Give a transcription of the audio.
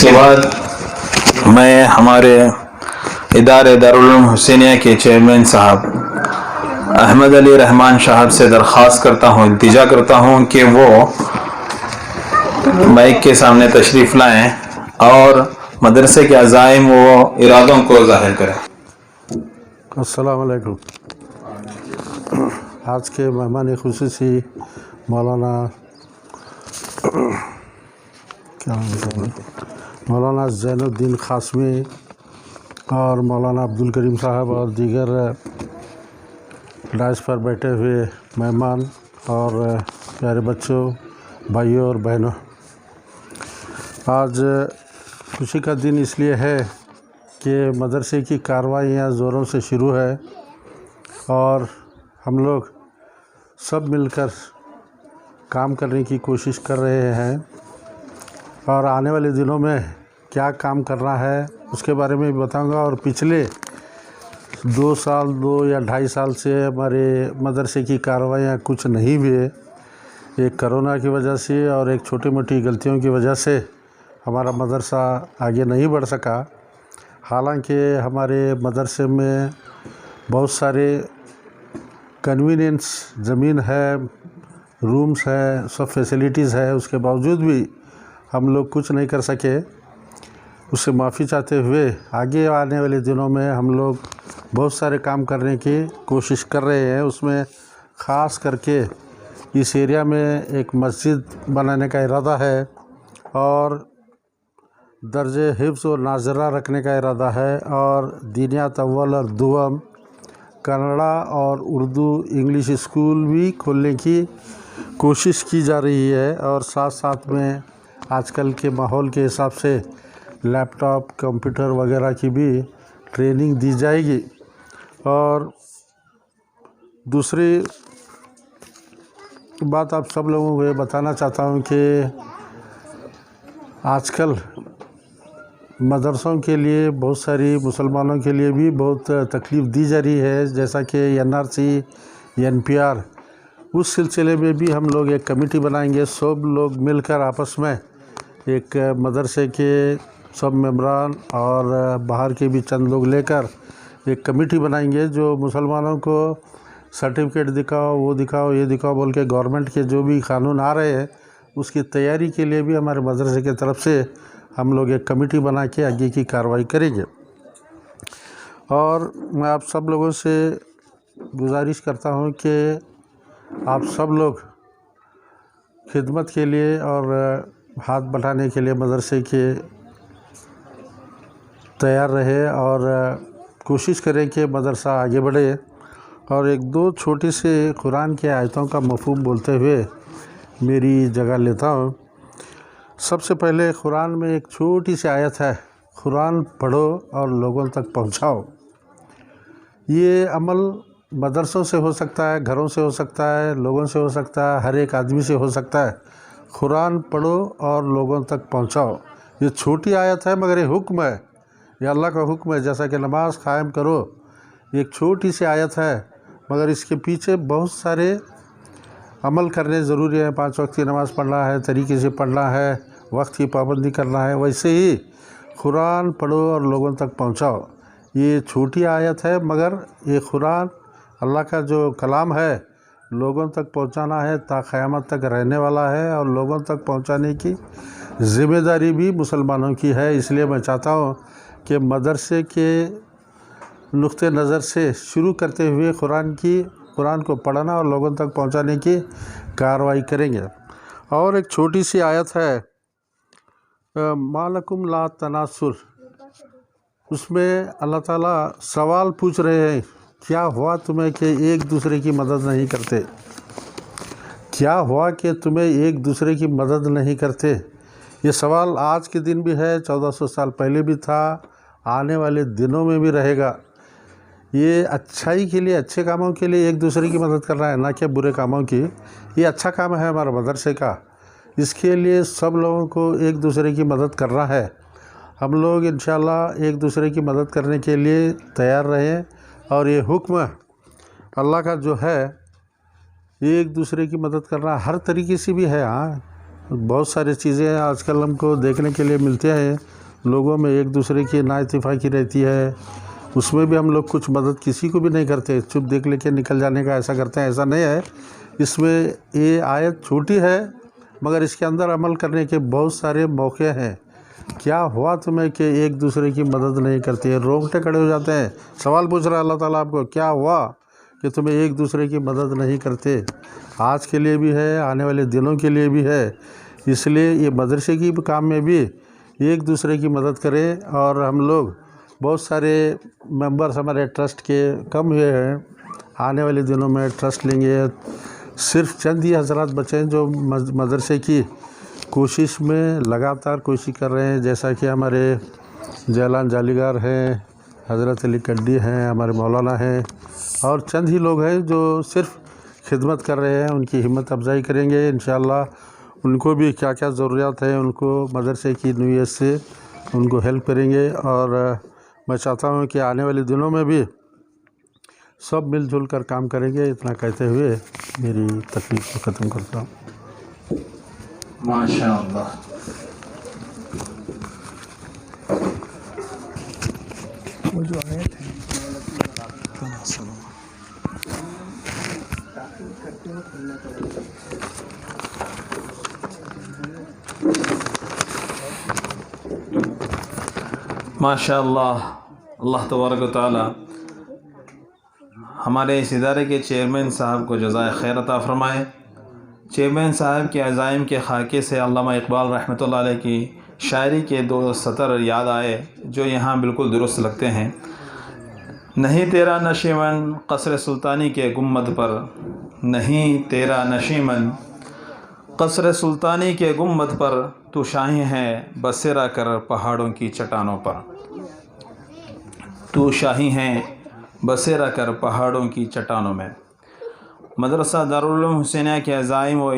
इसके बाद मैं हमारे इदारे दारुल उलूम हुसैनिया के चेयरमैन साहब अहमद अली रहमान साहब से दरख्वास्त करता हूँ, इल्तिजा करता हूँ कि वो माइक के सामने तशरीफ़ लाएँ और मदरसे के अज़ाइम व इरादों को ज़ाहिर करें। अस्सलाम वालेकुम। आज के मेहमान खुसूसी मौलाना ज़ैनुद्दीन क़ासमी और मौलाना अब्दुल करीम साहब और दीगर डाइस पर बैठे हुए मेहमान और प्यारे बच्चों, भाइयों और बहनों, आज खुशी का दिन इसलिए है कि मदरसे की कार्रवाइयाँ ज़ोरों से शुरू है और हम लोग सब मिलकर काम करने की कोशिश कर रहे हैं और आने वाले दिनों में क्या काम करना है उसके बारे में भी बताऊंगा। और पिछले 2 साल 2 या 2.5 साल से हमारे मदरसे की कार्रवाइयाँ कुछ नहीं हुए, एक कोरोना की वजह से और एक छोटी मोटी गलतियों की वजह से हमारा मदरसा आगे नहीं बढ़ सका। हालांकि हमारे मदरसे में बहुत सारे कन्वीनियंस ज़मीन है, रूम्स है, सब फैसिलिटीज़ है, उसके बावजूद भी हम लोग कुछ नहीं कर सके। उससे माफ़ी चाहते हुए आगे आने वाले दिनों में हम लोग बहुत सारे काम करने की कोशिश कर रहे हैं। उसमें ख़ास करके इस एरिया में एक मस्जिद बनाने का इरादा है और दर्जे हिफ्ज़ और नाज़रा रखने का इरादा है और दीनियात अव्वल और दुआम, कन्नड़ा और उर्दू इंग्लिश स्कूल भी खोलने की कोशिश की जा रही है। और साथ साथ में आजकल के माहौल के हिसाब से लैपटॉप, कंप्यूटर वगैरह की भी ट्रेनिंग दी जाएगी। और दूसरी बात आप सब लोगों को ये बताना चाहता हूँ कि आजकल मदरसों के लिए बहुत सारी मुसलमानों के लिए भी बहुत तकलीफ़ दी जा रही है, जैसा कि NRC, NPR, उस सिलसिले में भी हम लोग एक कमेटी बनाएंगे। सब लोग मिलकर आपस में एक मदरसे के सब मेंबरान और बाहर के भी चंद लोग लेकर एक कमेटी बनाएंगे जो मुसलमानों को सर्टिफिकेट दिखाओ, वो दिखाओ, ये दिखाओ बोल के गवर्नमेंट के जो भी कानून आ रहे हैं उसकी तैयारी के लिए भी हमारे मदरसे की तरफ से हम लोग एक कमेटी बना के आगे की कार्रवाई करेंगे। और मैं आप सब लोगों से गुजारिश करता हूं कि आप सब लोग खिदमत के लिए और हाथ बढ़ाने के लिए मदरसे के तैयार रहे और कोशिश करें कि मदरसा आगे बढ़े। और 1-2 छोटी से कुरान के आयतों का मफ़हूम बोलते हुए मेरी जगह लेता हूँ। सबसे पहले कुरान में एक छोटी सी आयत है, कुरान पढ़ो और लोगों तक पहुँचाओ। ये अमल मदरसों से हो सकता है, घरों से हो सकता है, लोगों से हो सकता है, हर एक आदमी से हो सकता है। कुरान पढ़ो और लोगों तक पहुँचाओ। ये छोटी आयत है मगर ये हुक्म है, ये अल्लाह का हुक्म है। जैसा कि नमाज कायम करो, एक छोटी सी आयत है मगर इसके पीछे बहुत सारे अमल करने ज़रूरी है। 5 वक्त की नमाज़ पढ़ना है, तरीके से पढ़ना है, वक्त की पाबंदी करना है। वैसे ही कुरान पढ़ो और लोगों तक पहुँचाओ। ये छोटी आयत है मगर ये कुरान अल्लाह का जो कलाम है लोगों तक पहुँचाना है, ता क़यामत तक रहने वाला है और लोगों तक पहुँचाने की ज़िम्मेदारी भी मुसलमानों की है। इसलिए मैं चाहता हूँ कि मदरसे के नुक्ते नज़र से शुरू करते हुए कुरान को पढ़ना और लोगों तक पहुंचाने की कार्रवाई करेंगे। और एक छोटी सी आयत है, मालकुम ला तनासुर, उसमें अल्लाह ताला सवाल पूछ रहे हैं, क्या हुआ तुम्हें कि एक दूसरे की मदद नहीं करते? क्या हुआ कि तुम्हें एक दूसरे की मदद नहीं करते? ये सवाल आज के दिन भी है, 1400 साल पहले भी था, आने वाले दिनों में भी रहेगा। ये अच्छाई के लिए, अच्छे कामों के लिए एक दूसरे की मदद करना है, ना कि बुरे कामों की। ये अच्छा काम है हमारा मदरसे का, इसके लिए सब लोगों को एक दूसरे की मदद करना है। हम लोग इंशाअल्लाह एक दूसरे की मदद करने के लिए तैयार रहें। और ये हुक्म अल्लाह का जो है, एक दूसरे की मदद करना हर तरीके से भी है। हाँ, बहुत सारी चीज़ें आजकल हमको देखने के लिए मिलते हैं लोगों में एक दूसरे की नाइतफाक़ी रहती है, उसमें भी हम लोग कुछ मदद किसी को भी नहीं करते, चुप देख लेके निकल जाने का ऐसा करते हैं, ऐसा नहीं है। इसमें ये आयत छोटी है मगर इसके अंदर अमल करने के बहुत सारे मौके हैं। क्या हुआ तुम्हें कि एक दूसरे की मदद नहीं करते, रोंगटे खड़े हो जाते हैं। सवाल पूछ रहा है अल्लाह ताला आपको, क्या हुआ कि तुम्हें एक दूसरे की मदद नहीं करते। आज के लिए भी है, आने वाले दिनों के लिए भी है। इसलिए ये मदरसे की काम में भी एक दूसरे की मदद करें। और हम लोग बहुत सारे मेंबर्स हमारे ट्रस्ट के कम हुए हैं, आने वाले दिनों में ट्रस्ट लेंगे। सिर्फ चंद ही हजरात बचे हैं जो मदरसे की कोशिश में लगातार कोशिश कर रहे हैं, जैसा कि हमारे जैलान जालीगार हैं, हज़रत अली कड्डी हैं, हमारे मौलाना हैं और चंद ही लोग हैं जो सिर्फ खिदमत कर रहे हैं। उनकी हिम्मत अफजाई करेंगे इंशाअल्लाह। उनको भी क्या क्या ज़रूरियात है उनको मदरसे की नीयत से उनको हेल्प करेंगे। और मैं चाहता हूँ कि आने वाले दिनों में भी सब मिलजुल कर काम करेंगे। इतना कहते हुए मेरी तकलीफ़ को ख़त्म करता हूँ। माशाअल्लाह। वो जो आयत है माशाअल्लाह। अल्लाह तबारक व तआला हमारे इस इदारे के चेयरमैन साहब को जज़ाए खैर अता फ़रमाए। चेयरमैन साहब के अज़ाइम के खाके से अल्लामा इकबाल रहमतुल्लाह अलैह की शायरी के 2 सतर याद आए जो यहाँ बिल्कुल दुरुस्त लगते हैं। नहीं तेरा नशीमन क़स्र सुल्तानी के गुम्मद पर, नहीं तेरा नशीमन क़स्र सुल्तानी के गुम्मद पर, तू शाही है बसेरा कर पहाड़ों की चट्टानों पर। तू शाही है बसेरा कर पहाड़ों की चट्टानों में। मदरसा दारुल उलूम हुसैनिया के अज़ाइम व